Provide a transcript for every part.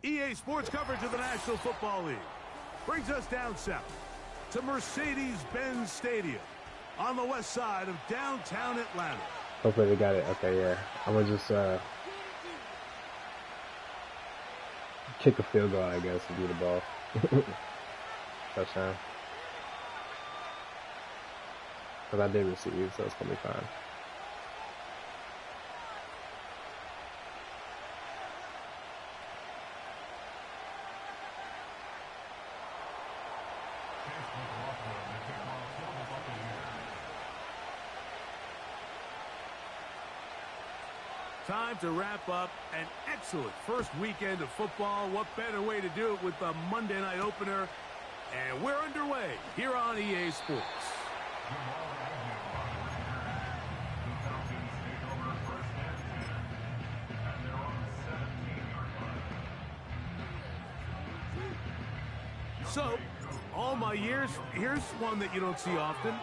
EA Sports coverage of the National Football League brings us down south to Mercedes-Benz Stadium on the west side of downtown Atlanta. Hopefully they got it. Okay, yeah. I'm going to just kick a field goal, I guess, and do the ball. Touchdown. Because I did receive, so it's going to be fine. Time to wrap up an excellent first weekend of football. What better way to do it with the Monday night opener? And we're underway here on EA Sports. So, all my years, here's one that you don't see often.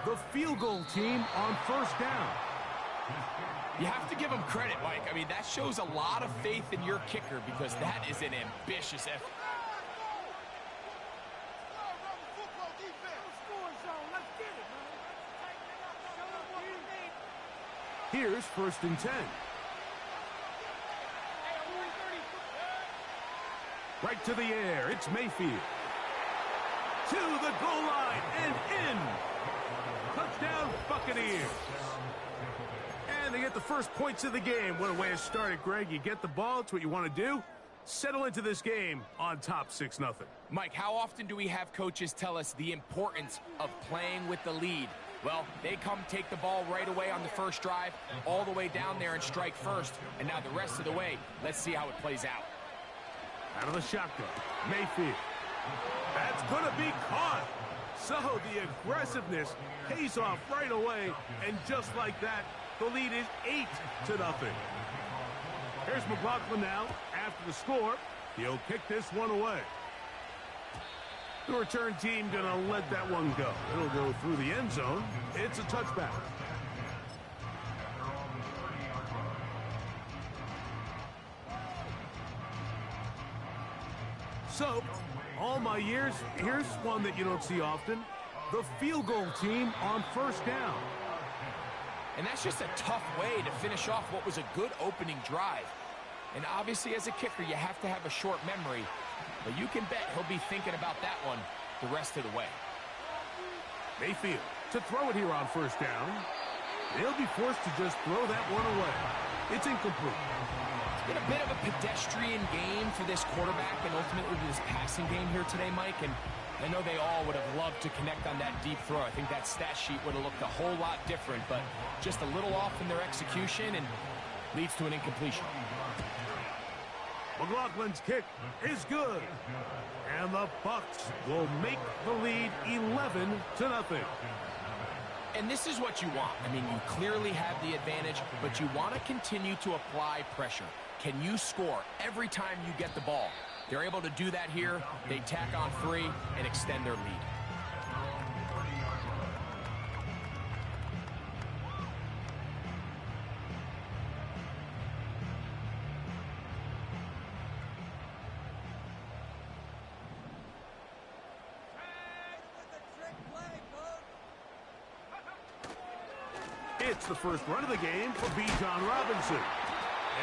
The field goal team on first down. You have to give him credit, Mike. I mean, that shows a lot of faith in your kicker because that is an ambitious effort. Here's 1st and 10. Right to the air. It's Mayfield. To the goal line and in. Touchdown, Buccaneers. And they get the first points of the game. What a way to start it, Greg. You get the ball. It's what you want to do. Settle into this game on top 6-0. Mike, how often do we have coaches tell us the importance of playing with the lead? Well, they come take the ball right away on the first drive, all the way down there and strike first. And now the rest of the way, let's see how it plays out. Out of the shotgun, Mayfield. That's going to be caught. So the aggressiveness pays off right away. And just like that, the lead is 8-0. Here's McLaughlin now. After the score, he'll kick this one away. The return team going to let that one go. It'll go through the end zone. It's a touchback. So, all my years, here's one that you don't see often. The field goal team on first down. And that's just a tough way to finish off what was a good opening drive. And obviously, as a kicker, you have to have a short memory. But you can bet he'll be thinking about that one the rest of the way. Mayfield to throw it here on first down. They'll be forced to just throw that one away. It's incomplete. It's been a bit of a pedestrian game for this quarterback and ultimately this passing game here today, Mike. And I know they all would have loved to connect on that deep throw. I think that stat sheet would have looked a whole lot different, but just a little off in their execution and leads to an incompletion. McLaughlin's kick is good. And the Bucs will make the lead 11-0. And this is what you want. I mean, you clearly have the advantage, but you want to continue to apply pressure. Can you score every time you get the ball? They're able to do that here. They tack on 3 and extend their lead. It's the first run of the game for B. John Robinson.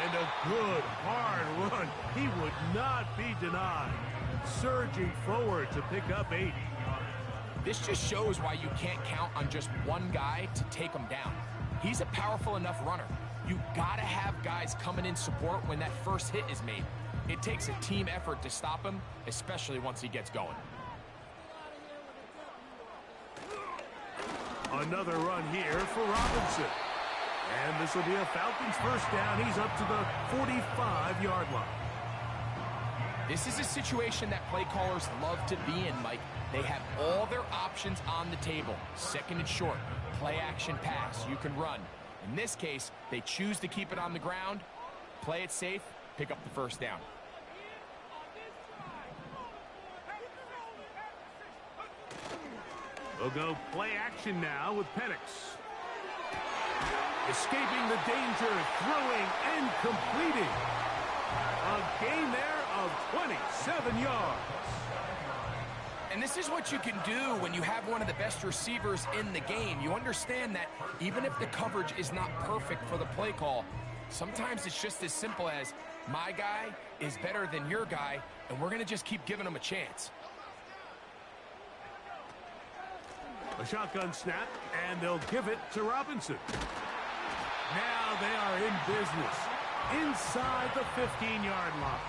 And a good, hard run. He would not be denied. Surging forward to pick up 8. This just shows why you can't count on just one guy to take him down. He's a powerful enough runner. You gotta have guys coming in support when that first hit is made. It takes a team effort to stop him, especially once he gets going. Another run here for Robinson. And this will be a Falcons first down. He's up to the 45-yard line. This is a situation that play callers love to be in, Mike. They have all their options on the table. Second and short, play action pass, you can run. In this case, they choose to keep it on the ground, play it safe, pick up the first down. We'll go play action now with Penix. Escaping the danger, throwing and completing. A gain there of 27 yards. And this is what you can do when you have one of the best receivers in the game. You understand that even if the coverage is not perfect for the play call, sometimes it's just as simple as, my guy is better than your guy, and we're going to just keep giving him a chance. A shotgun snap, and they'll give it to Robinson. Now they are in business inside the 15-yard line.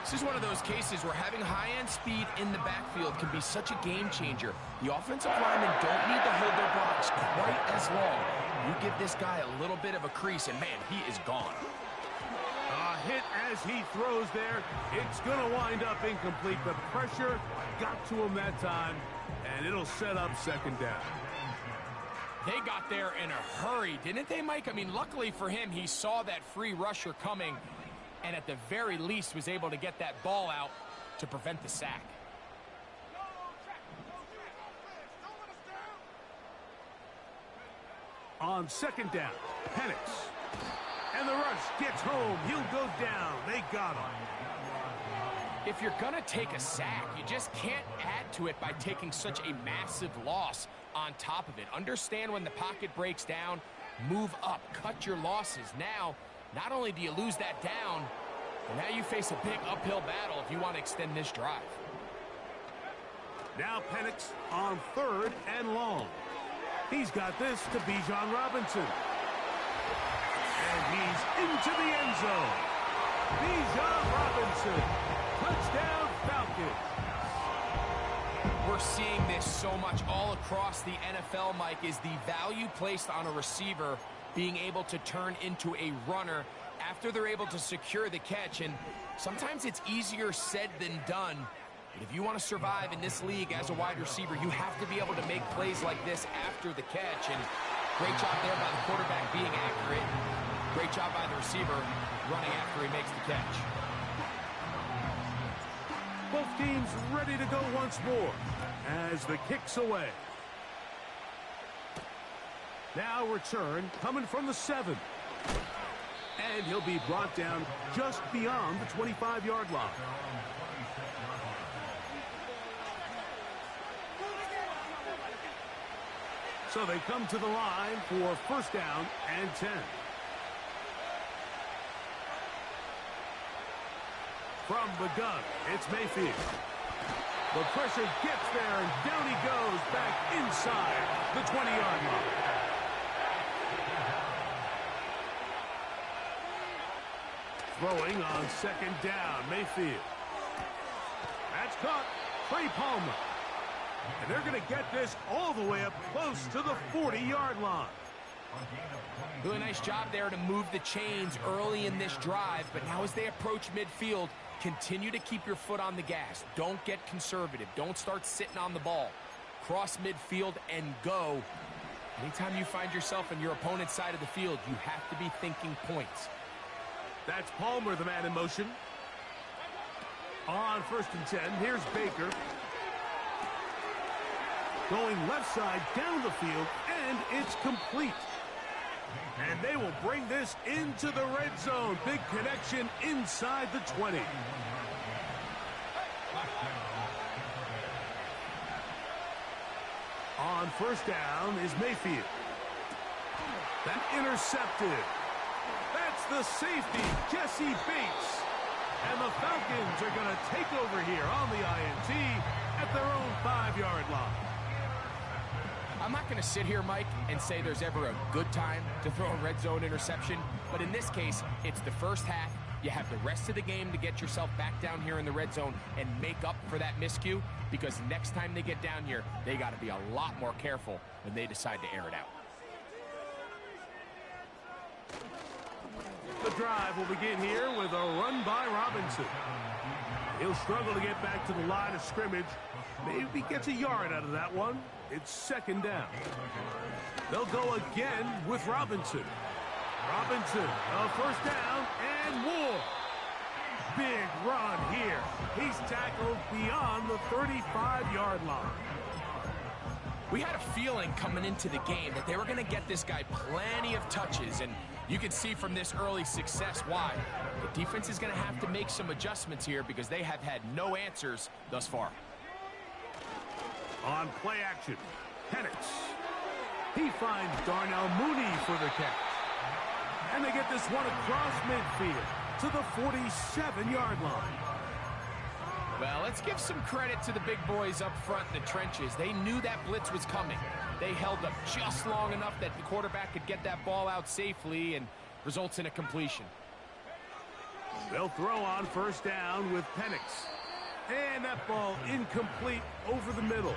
This is one of those cases where having high-end speed in the backfield can be such a game changer. The offensive linemen don't need to hold their blocks quite as long. You give this guy a little bit of a crease, and man, he is gone. A hit as he throws there. It's going to wind up incomplete. The pressure got to him that time, and it'll set up second down. They got there in a hurry, didn't they, Mike? I mean, luckily for him, he saw that free rusher coming, and at the very least was able to get that ball out to prevent the sack. On second down, Penix. And the rush gets home. He'll go down. They got him. If you're going to take a sack, you just can't add to it by taking such a massive loss on top of it. Understand when the pocket breaks down, move up, cut your losses. Now, not only do you lose that down, but now you face a big uphill battle if you want to extend this drive. Now Penix on third and long. He's got this to Bijan Robinson. And he's into the end zone. Bijan Robinson. Touchdown, Falcons. We're seeing this so much all across the NFL, Mike, is the value placed on a receiver being able to turn into a runner after they're able to secure the catch. And sometimes it's easier said than done. But if you want to survive in this league as a wide receiver, you have to be able to make plays like this after the catch. And great job there by the quarterback being accurate. Great job by the receiver running after he makes the catch. Both teams ready to go once more as the kick's away. Now return coming from the 7. And he'll be brought down just beyond the 25-yard line. So they come to the line for first down and 10. From the gun, it's Mayfield. The pressure gets there, and down he goes back inside the 20-yard line. Throwing on second down, Mayfield. That's caught. Trey Palmer. And they're going to get this all the way up close to the 40-yard line. Really nice job there to move the chains early in this drive, but now as they approach midfield, continue to keep your foot on the gas. Don't get conservative. Don't start sitting on the ball. Cross midfield and go. Anytime you find yourself on your opponent's side of the field, you have to be thinking points. That's Palmer, the man in motion. On first and 10, here's Baker. Going left side down the field, and it's complete. And they will bring this into the red zone. Big connection inside the 20. On first down is Mayfield. That intercepted. That's the safety, Jesse Bates. And the Falcons are going to take over here on the INT at their own 5-yard line. I'm not going to sit here, Mike, and say there's ever a good time to throw a red zone interception, but in this case, it's the first half. You have the rest of the game to get yourself back down here in the red zone and make up for that miscue, because next time they get down here, they got to be a lot more careful when they decide to air it out. The drive will begin here with a run by Robinson. He'll struggle to get back to the line of scrimmage. Maybe gets a yard out of that one. It's second down. They'll go again with Robinson. Robinson, a first down and more. Big run here. He's tackled beyond the 35-yard line. We had a feeling coming into the game that they were going to get this guy plenty of touches, and you can see from this early success why. The defense is going to have to make some adjustments here because they have had no answers thus far. On play action, Penix. He finds Darnell Mooney for the catch. And they get this one across midfield to the 47-yard line. Well, let's give some credit to the big boys up front in the trenches. They knew that blitz was coming. They held up just long enough that the quarterback could get that ball out safely and results in a completion. They'll throw on first down with Penix. And that ball incomplete over the middle.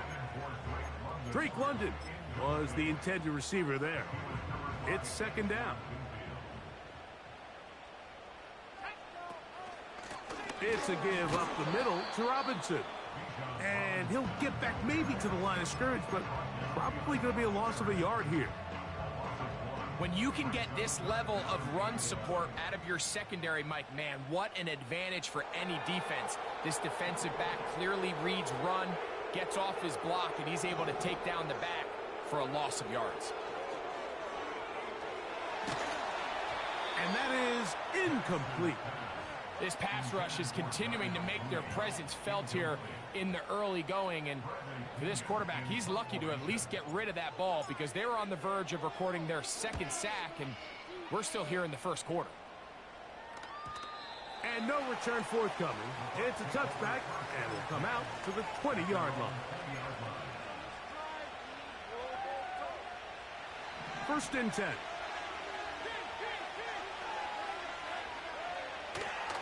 Drake London was the intended receiver there. It's second down. It's a give up the middle to Robinson. And he'll get back maybe to the line of scrimmage, but probably going to be a loss of a yard here. When you can get this level of run support out of your secondary, Mike, man, what an advantage for any defense. This defensive back clearly reads run, gets off his block, and he's able to take down the back for a loss of yards. And that is incomplete. This pass rush is continuing to make their presence felt here in the early going, and for this quarterback, he's lucky to at least get rid of that ball because they were on the verge of recording their second sack, and we're still here in the first quarter. And no return forthcoming. It's a touchback, and will come out to the 20-yard line. First and 10.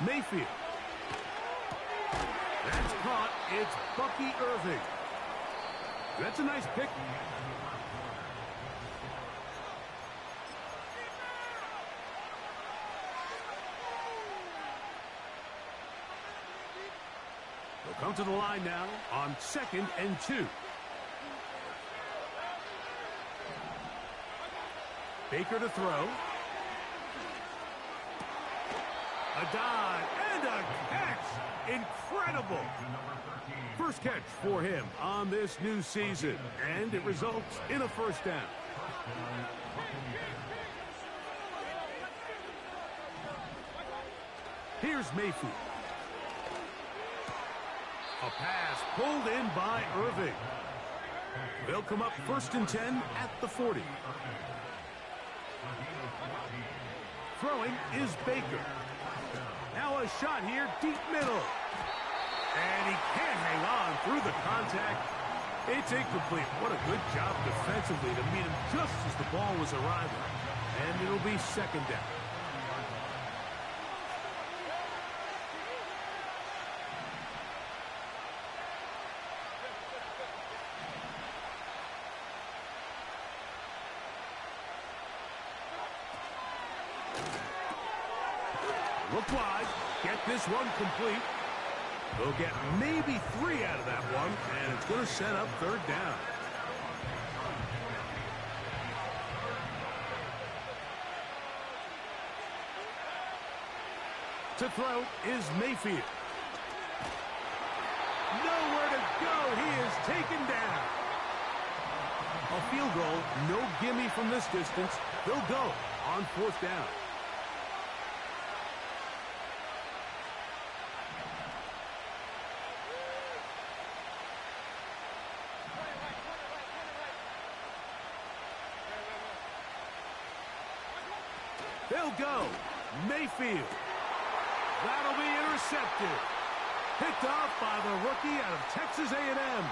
Mayfield. That's caught. It's Bucky Irving. That's a nice pick. They'll come to the line now on 2nd and 2. Baker to throw. A dive and a catch. Incredible. First catch for him on this new season, and it results in a first down. Here's Mayfield. A pass pulled in by Irving. They'll come up 1st and 10 at the 40. Throwing is Baker. Now a shot here, deep middle. And he can't hang on through the contact. It's incomplete. What a good job defensively to meet him just as the ball was arriving. And it'll be second down. Look wide. Get this one complete. They'll get maybe 3 out of that one, and it's going to set up third down. To throw is Mayfield. Nowhere to go. He is taken down. A field goal, no gimme from this distance. They'll go on 4th down. They'll go. Mayfield. That'll be intercepted. Picked off by the rookie out of Texas A&M.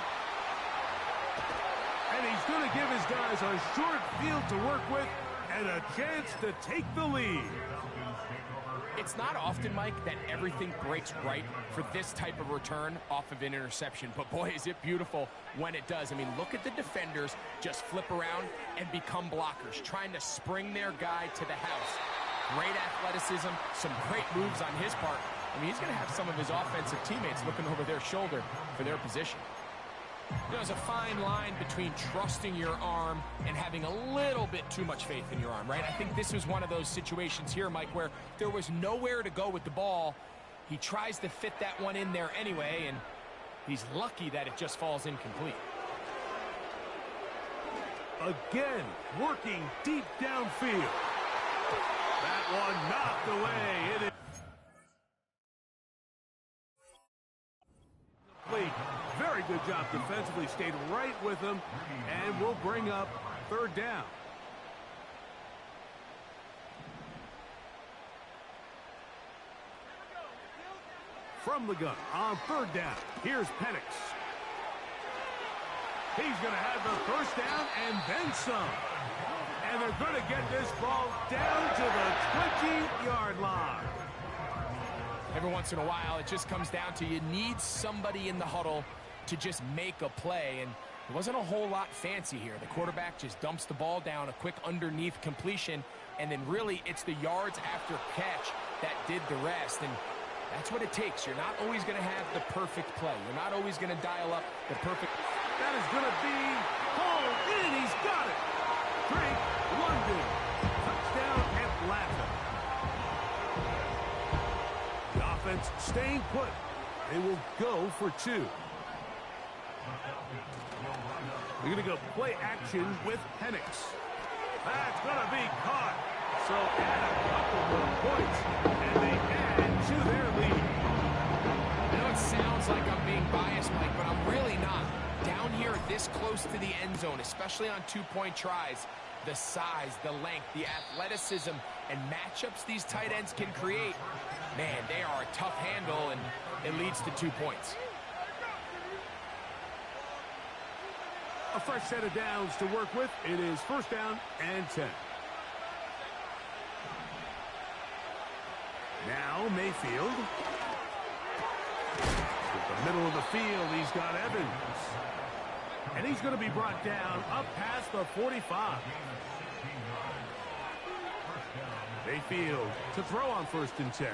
And he's going to give his guys a short field to work with and a chance to take the lead. It's not often, Mike, that everything breaks right for this type of return off of an interception. But, boy, is it beautiful when it does. I mean, look at the defenders just flip around and become blockers, trying to spring their guy to the house. Great athleticism, some great moves on his part. I mean, he's going to have some of his offensive teammates looking over their shoulder for their position. There's a fine line between trusting your arm and having a little bit too much faith in your arm, right? I think this was one of those situations here, Mike, where there was nowhere to go with the ball. He tries to fit that one in there anyway, and he's lucky that it just falls incomplete. Again, working deep downfield. That one knocked away. It is very good job defensively. Stayed right with him and will bring up third down. From the gun on third down, here's Penix. He's going to have the first down and then some. And they're going to get this ball down to the 20-yard line. Every once in a while, it just comes down to you need somebody in the huddle to just make a play. And it wasn't a whole lot fancy here. The quarterback just dumps the ball down, a quick underneath completion, and then really it's the yards after catch that did the rest. And that's what it takes. You're not always going to have the perfect play. You're not always going to dial up the perfect. That is going to be hauled in. He's got it. Drake London. Touchdown Atlanta. The offense staying put. They will go for two. They're going to go play action with Penix. That's going to be caught. So add a couple more points, and they add to their lead. I know it sounds like I'm being biased, Mike, but I'm really not. Down here this close to the end zone, especially on two-point tries, the size, the length, the athleticism, and matchups these tight ends can create, man, they are a tough handle, and it leads to 2 points. A fresh set of downs to work with. It is first down and 10. Now Mayfield. With the middle of the field, he's got Evans. And he's going to be brought down up past the 45. Mayfield to throw on first and 10.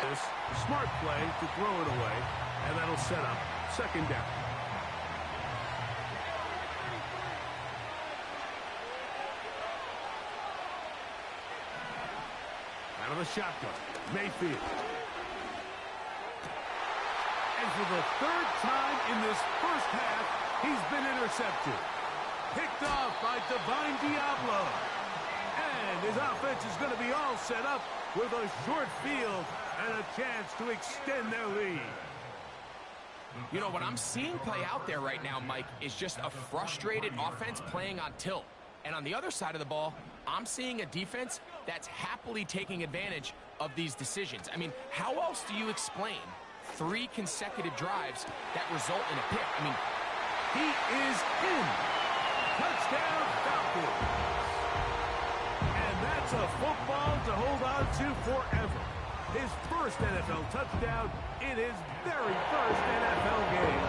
This smart play to throw it away, and that'll set up second down. Out of the shotgun, Mayfield. And for the third time in this first half, he's been intercepted. Picked off by Divine Diablo. And his offense is going to be all set up with a short field and a chance to extend their lead. You know, what I'm seeing play out there right now, Mike, is just a frustrated offense playing on tilt. And on the other side of the ball, I'm seeing a defense that's happily taking advantage of these decisions. I mean, how else do you explain 3 consecutive drives that result in a pick? I mean, he is in. Touchdown, Falcons. And that's a football to hold on to forever. His first NFL touchdown in his very first NFL game.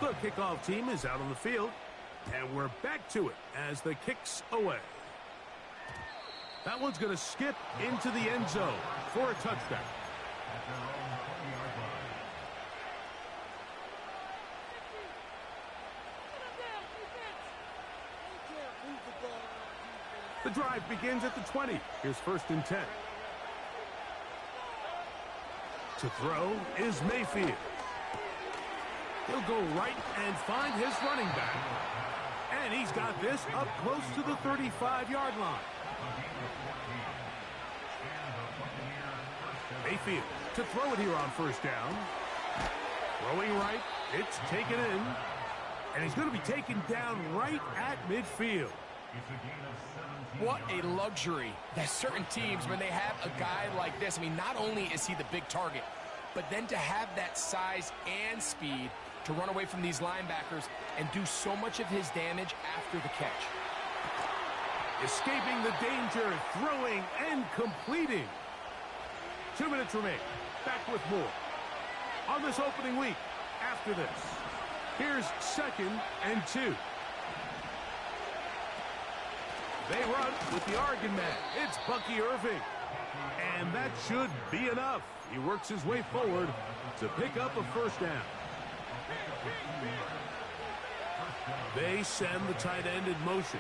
The kickoff team is out on the field, and we're back to it as the kick's away. That one's going to skip into the end zone for a touchdown. The drive begins at the 20. Here's first and 10. To throw is Mayfield. He'll go right and find his running back. And he's got this up close to the 35-yard line. Mayfield to throw it here on first down. Throwing right, it's taken in. And he's going to be taken down right at midfield. What a luxury that certain teams, when they have a guy like this, I mean, not only is he the big target, but then to have that size and speed to run away from these linebackers and do so much of his damage after the catch. Escaping the danger, throwing and completing. 2 minutes remain. Back with more on this opening week after this. Here's second and 2. They run with the Oregon man. It's Bucky Irving. And that should be enough. He works his way forward to pick up a first down. They send the tight end in motion.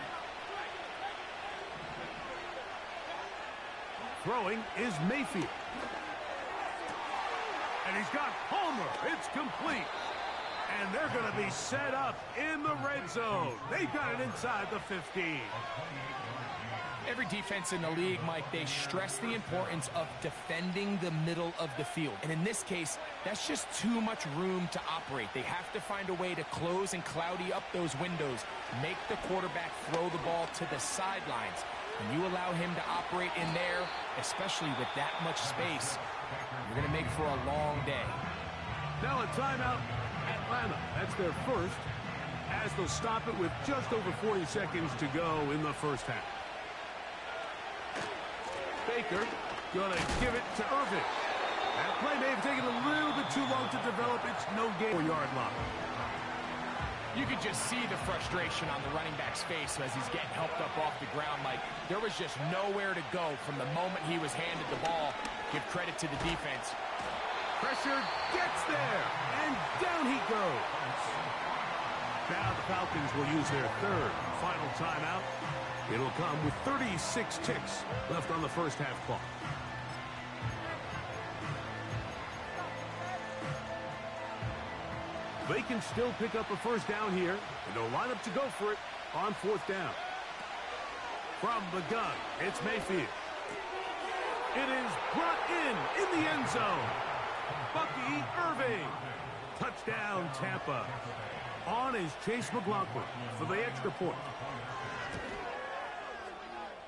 Throwing is Mayfield. And he's got Palmer. It's complete. And they're going to be set up in the red zone. They've got it inside the 15. Every defense in the league, Mike, they stress the importance of defending the middle of the field. And in this case, that's just too much room to operate. They have to find a way to close and cloudy up those windows, make the quarterback throw the ball to the sidelines. When you allow him to operate in there, especially with that much space, you're going to make for a long day. Now a timeout, Atlanta. That's their first, as they'll stop it with just over 40 seconds to go in the first half. Baker gonna give it to Irving. That play may have taken a little bit too long to develop. It's no game. 4-yard line. You could just see the frustration on the running back's face as he's getting helped up off the ground, Mike. There was just nowhere to go from the moment he was handed the ball. Give credit to the defense. Pressure gets there, and down he goes. Now the Falcons will use their third final timeout. It'll come with 36 ticks left on the first half clock. They can still pick up a first down here, and they'll line up to go for it on fourth down. From the gun, it's Mayfield. It is brought in the end zone. Bucky Irving. Touchdown, Tampa. On is Chase McLaughlin for the extra point.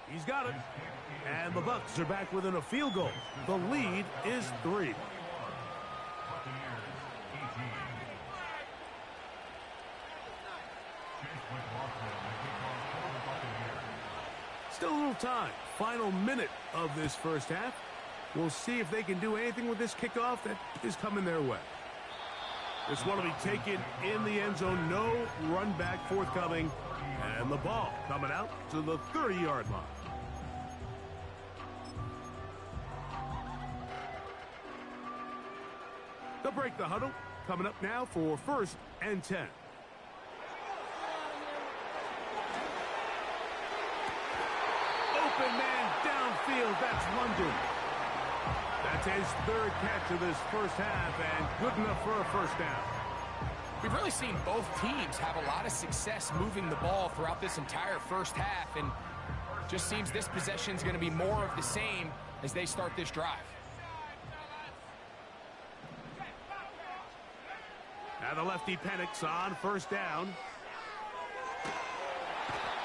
He's got it. And the Bucs are back within a field goal. The lead is 3. Still a little time. Final minute of this first half. We'll see if they can do anything with this kickoff that is coming their way. This one will be taken in the end zone. No run back forthcoming. And the ball coming out to the 30-yard line. They'll break the huddle. Coming up now for 1st and 10. Open man downfield. That's London. That's his third catch of this first half, and good enough for a first down. We've really seen both teams have a lot of success moving the ball throughout this entire first half, and just seems this possession is going to be more of the same as they start this drive. Now the lefty panics on first down.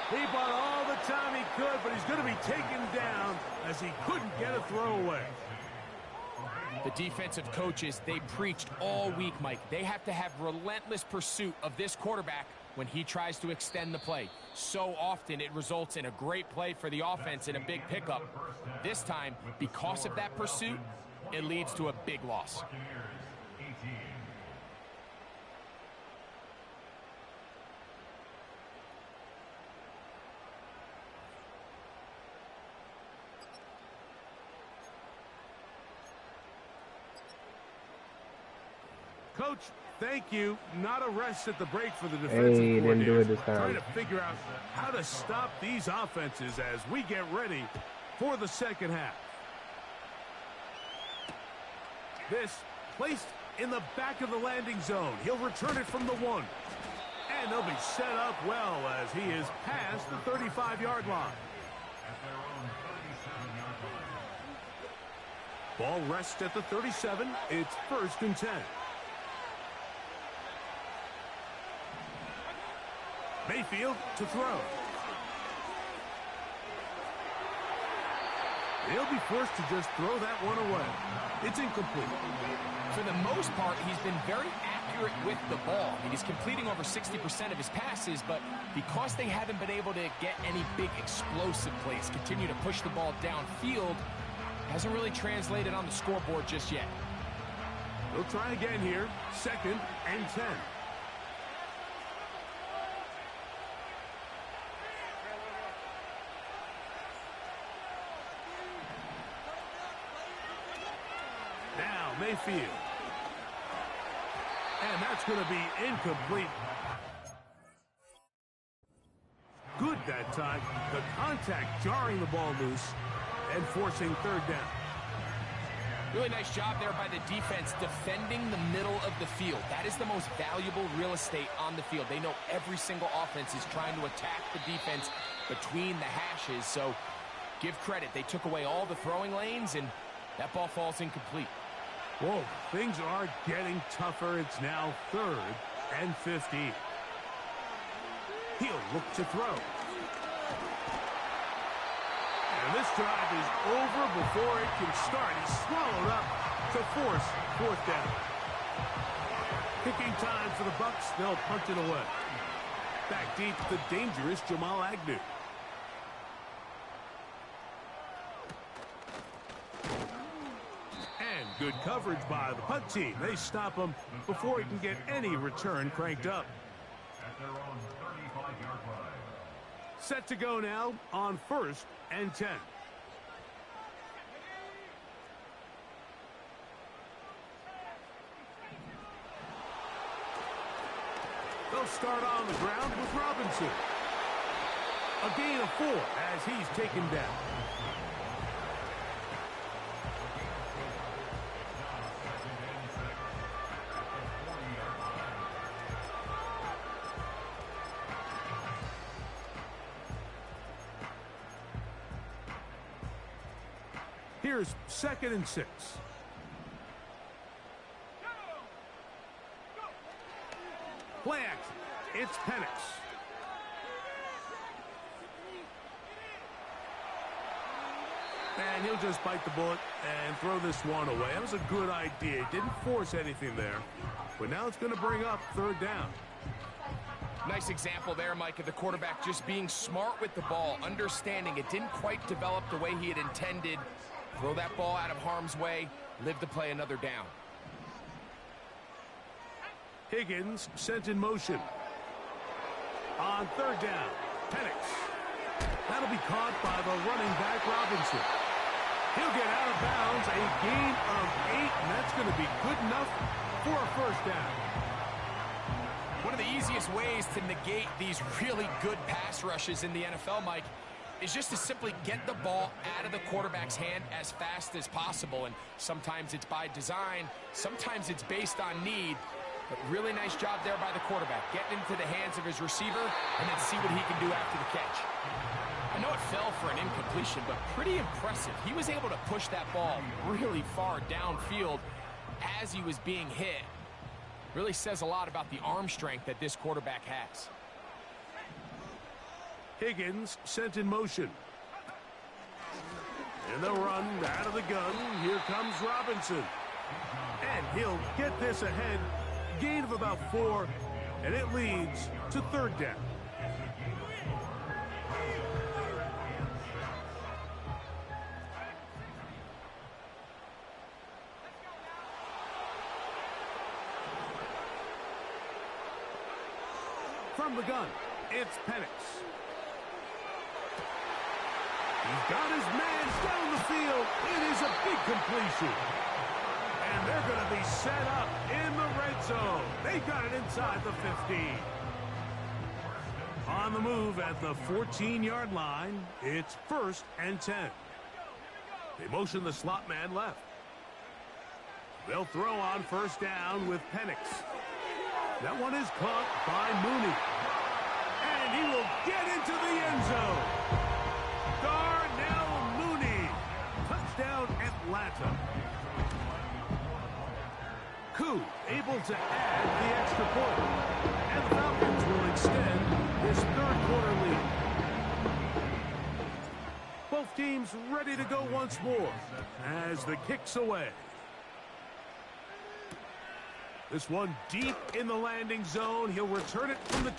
He bought all the time he could, but he's going to be taken down as he couldn't get a throw away. The defensive coaches, they preached all week, Mike. They have to have relentless pursuit of this quarterback when he tries to extend the play. So often it results in a great play for the offense and a big pickup. This time, because of that pursuit, it leads to a big loss. Coach, thank you. Not a rest at the break for the defensive didn't do it this time. Trying to figure out how to stop these offenses as we get ready for the second half. This placed in the back of the landing zone. He'll return it from the 1. And they'll be set up well as he is past the 35-yard line. Ball rests at the 37. It's 1st and 10. Mayfield to throw. He'll be forced to just throw that one away. It's incomplete. For the most part, he's been very accurate with the ball. I mean, he's completing over 60% of his passes, but because they haven't been able to get any big explosive plays, continue to push the ball downfield, hasn't really translated on the scoreboard just yet. They'll try again here. 2nd and 10. Mayfield. And that's going to be incomplete. Good that time. The contact jarring the ball loose and forcing 3rd down. Really nice job there by the defense defending the middle of the field. That is the most valuable real estate on the field. They know every single offense is trying to attack the defense between the hashes. So give credit. They took away all the throwing lanes, and that ball falls incomplete. Whoa, things are getting tougher. It's now 3rd and 15. He'll look to throw. And this drive is over before it can start. He's swallowed up to force 4th down. Kicking time for the Bucs. They'll punt it away. Back deep, the dangerous Jamal Agnew. And good coverage by the punt team. They stop him before he can get any return cranked up. Set to go now on 1st and 10. They'll start on the ground with Robinson. A gain of 4 as he's taken down. Here's 2nd and 6. Play action. It's Penix. And he'll just bite the bullet and throw this one away. That was a good idea. Didn't force anything there. But now it's going to bring up 3rd down. Nice example there, Mike, of the quarterback just being smart with the ball, understanding it didn't quite develop the way he had intended. Throw that ball out of harm's way, live to play another down. Higgins sent in motion. On 3rd down, Penix. That'll be caught by the running back, Robinson. He'll get out of bounds, a gain of 8, and that's going to be good enough for a 1st down. One of the easiest ways to negate these really good pass rushes in the NFL, Mike, is just to simply get the ball out of the quarterback's hand as fast as possible. And sometimes it's by design, sometimes it's based on need. But really nice job there by the quarterback, getting into the hands of his receiver and then see what he can do after the catch. I know it fell for an incompletion, but pretty impressive. He was able to push that ball really far downfield as he was being hit. Really says a lot about the arm strength that this quarterback has. Higgins sent in motion. In the run, out of the gun, here comes Robinson. And he'll get this ahead. Gain of about 4, and it leads to 3rd down. From the gun, it's Penix. He's got his man down the field. It is a big completion. And they're going to be set up in the red zone. They got it inside the 15. On the move at the 14-yard line, it's 1st and 10. They motion the slot man left. They'll throw on 1st down with Penix. That one is caught by Mooney. And he will get into the end zone. Darnell Mooney. Touchdown, Atlanta. Koo able to add the extra point. And the Falcons will extend this 3rd quarter lead. Both teams ready to go once more as the kick's away. This one deep in the landing zone. He'll return it from the